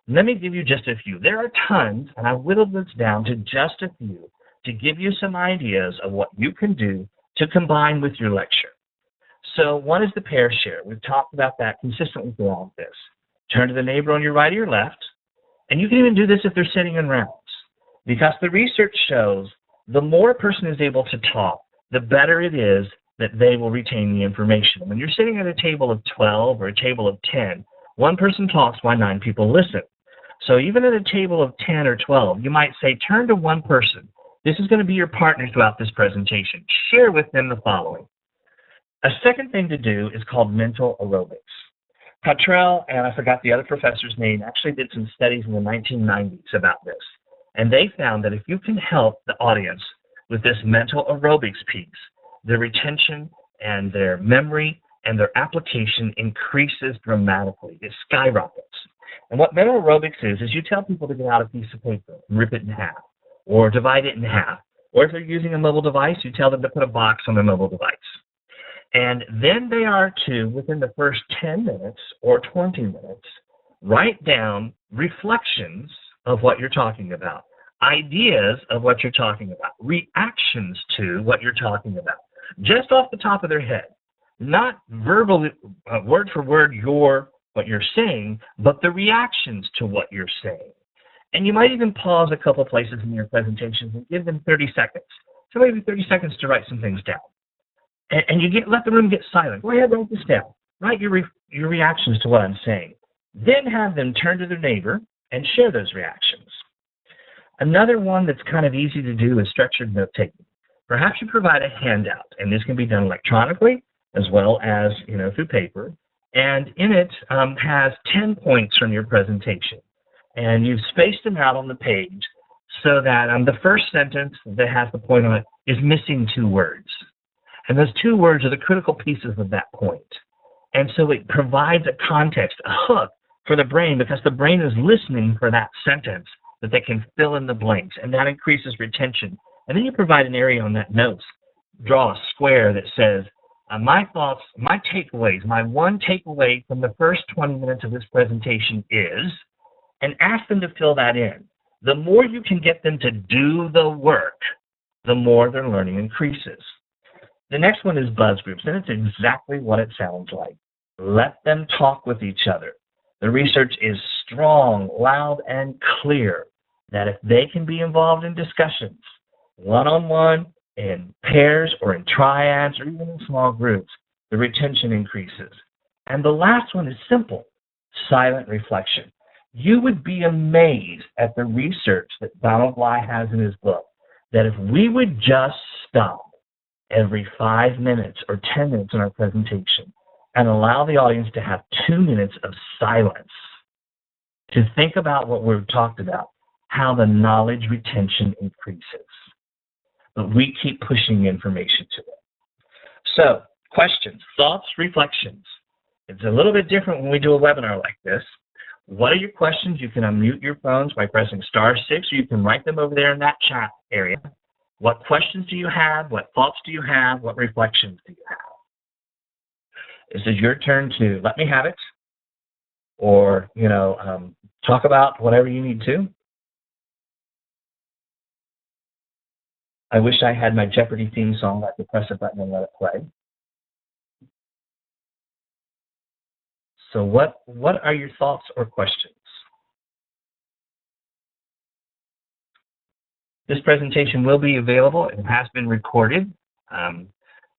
Let me give you just a few. There are tons, and I whittled this down to just a few to give you some ideas of what you can do to combine with your lecture. So one is the pair share. We've talked about that consistently throughout this. Turn to the neighbor on your right or your left, and you can even do this if they're sitting in rounds, because the research shows the more a person is able to talk, the better it is that they will retain the information. When you're sitting at a table of 12 or a table of 10, one person talks while 9 people listen. So even at a table of 10 or 12, you might say, turn to one person. This is going to be your partner throughout this presentation. Share with them the following. A second thing to do is called mental aerobics. Cottrell, and I forgot the other professor's name, actually did some studies in the 1990s about this. And they found that if you can help the audience with this mental aerobics piece, their retention and their memory and their application increases dramatically. It skyrockets. And what mental aerobics is you tell people to get out a piece of paper and rip it in half, or divide it in half. Or if they're using a mobile device, you tell them to put a box on their mobile device. And then they are to, within the first 10 minutes or 20 minutes, write down reflections of what you're talking about, ideas of what you're talking about, reactions to what you're talking about, just off the top of their head. Not verbally, word for word, what you're saying, but the reactions to what you're saying. And you might even pause a couple places in your presentations and give them 30 seconds. So maybe 30 seconds to write some things down. And you let the room get silent. Go ahead, write this down. Write your reactions to what I'm saying. Then have them turn to their neighbor and share those reactions. Another one that's kind of easy to do is structured note-taking. Perhaps you provide a handout, and this can be done electronically as well as through paper. And in it has 10 points from your presentation. And you've spaced them out on the page so that the first sentence that has the point on it is missing 2 words. And those 2 words are the critical pieces of that point. And so it provides a context, a hook for the brain, because the brain is listening for that sentence that they can fill in the blanks, and that increases retention. And then you provide an area on that note. Draw a square that says, my thoughts, my takeaways, my one takeaway from the first 20 minutes of this presentation is, and ask them to fill that in. The more you can get them to do the work, the more their learning increases. The next one is buzz groups, and it's exactly what it sounds like. Let them talk with each other. The research is strong, loud, and clear that if they can be involved in discussions, one-on-one, in pairs or in triads or even in small groups, the retention increases. And the last one is simple, silent reflection. You would be amazed at the research that Donald Bly has in his book, that if we would just stop every 5 minutes or 10 minutes in our presentation and allow the audience to have 2 minutes of silence to think about what we've talked about, how the knowledge retention increases. But we keep pushing information to them. So, questions, thoughts, reflections. It's a little bit different when we do a webinar like this. What are your questions? You can unmute your phones by pressing *6, or you can write them over there in that chat area. What questions do you have? What thoughts do you have? What reflections do you have? This is your turn to let me have it, or talk about whatever you need to. I wish I had my Jeopardy theme song. I could press a button and let it play. So what are your thoughts or questions? This presentation will be available. It has been recorded. I'm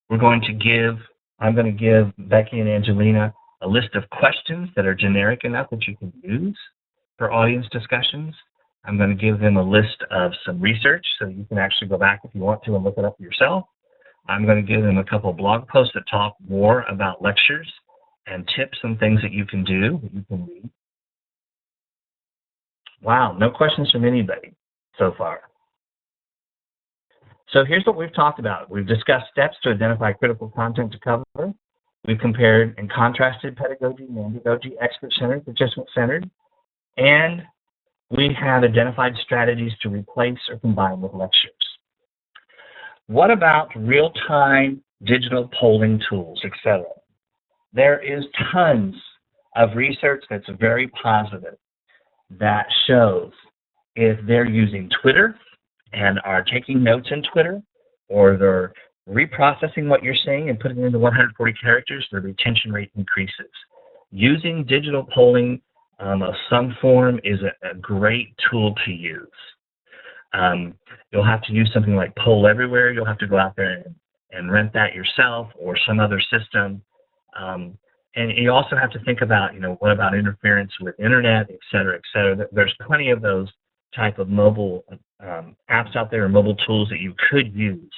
going to give Becky and Angelina a list of questions that are generic enough that you can use for audience discussions. I'm going to give them a list of some research so you can actually go back if you want to and look it up yourself. I'm going to give them a couple of blog posts that talk more about lectures and tips and things that you can do, that you can read. Wow, no questions from anybody so far. So here's what we've talked about. We've discussed steps to identify critical content to cover. We've compared and contrasted pedagogy and andragogy, expert-centered, participant-centered, and we have identified strategies to replace or combine with lectures. What about real-time digital polling tools, etc.? There is tons of research that's very positive that shows if they're using Twitter, and are taking notes in Twitter, or they're reprocessing what you're saying and putting it into 140 characters, the retention rate increases. Using digital polling of some form is a great tool to use. You'll have to use something like Poll Everywhere. You'll have to go out there and rent that yourself, or some other system. And you also have to think about, what about interference with internet, et cetera, et cetera. There's plenty of those type of mobile apps out there, or mobile tools that you could use,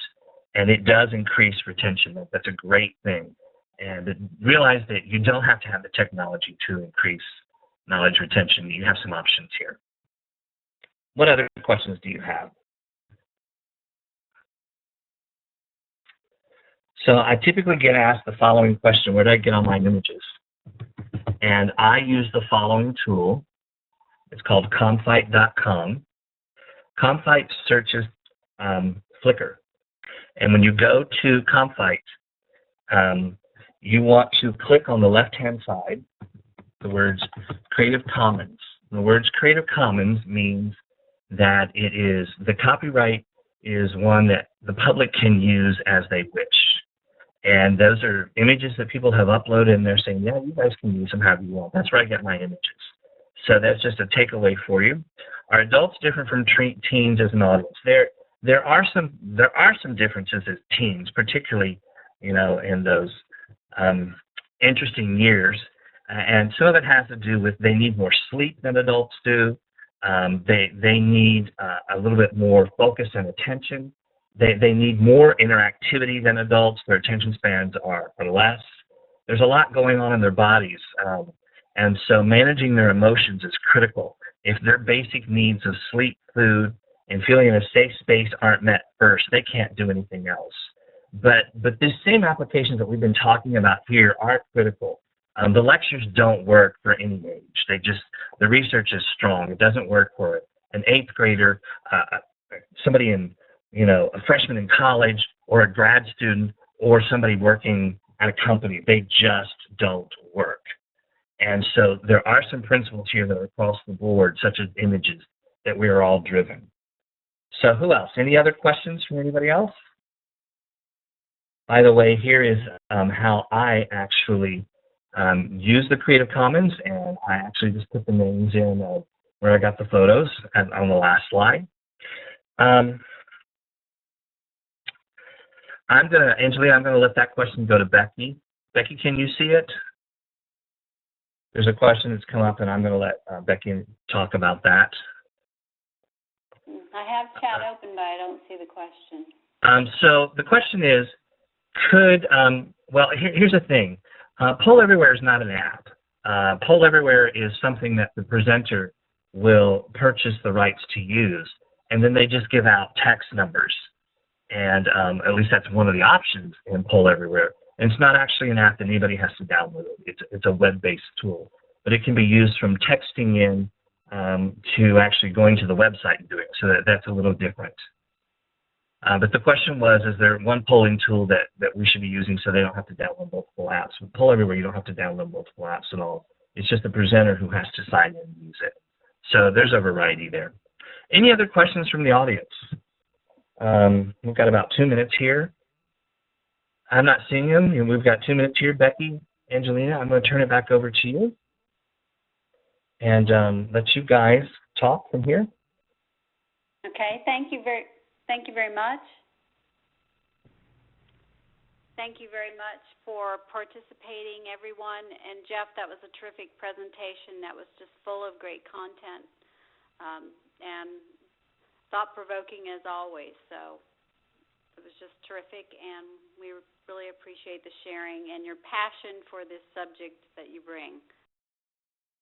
and it does increase retention. That's a great thing. And realize that you don't have to have the technology to increase knowledge retention. You have some options here. What other questions do you have? So I typically get asked the following question: where do I get online images? And I use the following tool. It's called comfight.com. Comfight searches Flickr. And when you go to Comfight, you want to click on the left-hand side, the words Creative Commons. The words Creative Commons means that it is, the copyright is one that the public can use as they wish. And those are images that people have uploaded, and they're saying, yeah, you guys can use them however you want. That's where I get my images. So that's just a takeaway for you. Are adults different from teens as an audience? There are some differences as teens, particularly, in those interesting years. And some of it has to do with they need more sleep than adults do. They need a little bit more focus and attention. They need more interactivity than adults. Their attention spans are less. There's a lot going on in their bodies. And so managing their emotions is critical. If their basic needs of sleep, food, and feeling in a safe space aren't met first, they can't do anything else. But these same applications that we've been talking about here are critical. The lectures don't work for any age. The research is strong. It doesn't work for an 8th grader, somebody in, a freshman in college, or a grad student, or somebody working at a company. They just don't work. And so there are some principles here that are across the board, such as images, that we are all driven. So who else? Any other questions from anybody else? By the way, here is how I actually use the Creative Commons, and I actually just put the names in where I got the photos on the last slide. Angelina, I'm gonna let that question go to Becky. Becky, can you see it? There's a question that's come up, and I'm gonna let Becky talk about that.
I have chat open, but I don't see the question.
So the question is, here's the thing. Poll Everywhere is not an app. Poll Everywhere is something that the presenter will purchase the rights to use, and then they just give out text numbers. And at least that's one of the options in Poll Everywhere. And it's not actually an app that anybody has to download. It's a web-based tool. But it can be used from texting in to actually going to the website and doing it. So that's a little different. But the question was, is there one polling tool that we should be using so they don't have to download multiple apps? With Poll Everywhere, you don't have to download multiple apps at all. It's just the presenter who has to sign in and use it. So there's a variety there. Any other questions from the audience? We've got about 2 minutes here. I'm not seeing them. We've got 2 minutes here. Becky, Angelina, I'm going to turn it back over to you and let you guys talk from here.
Okay. Thank you very much. Thank you very much for participating, everyone. And Jeff, that was a terrific presentation. That was just full of great content and thought-provoking as always. So it was just terrific, and we really appreciate the sharing and your passion for this subject that you bring.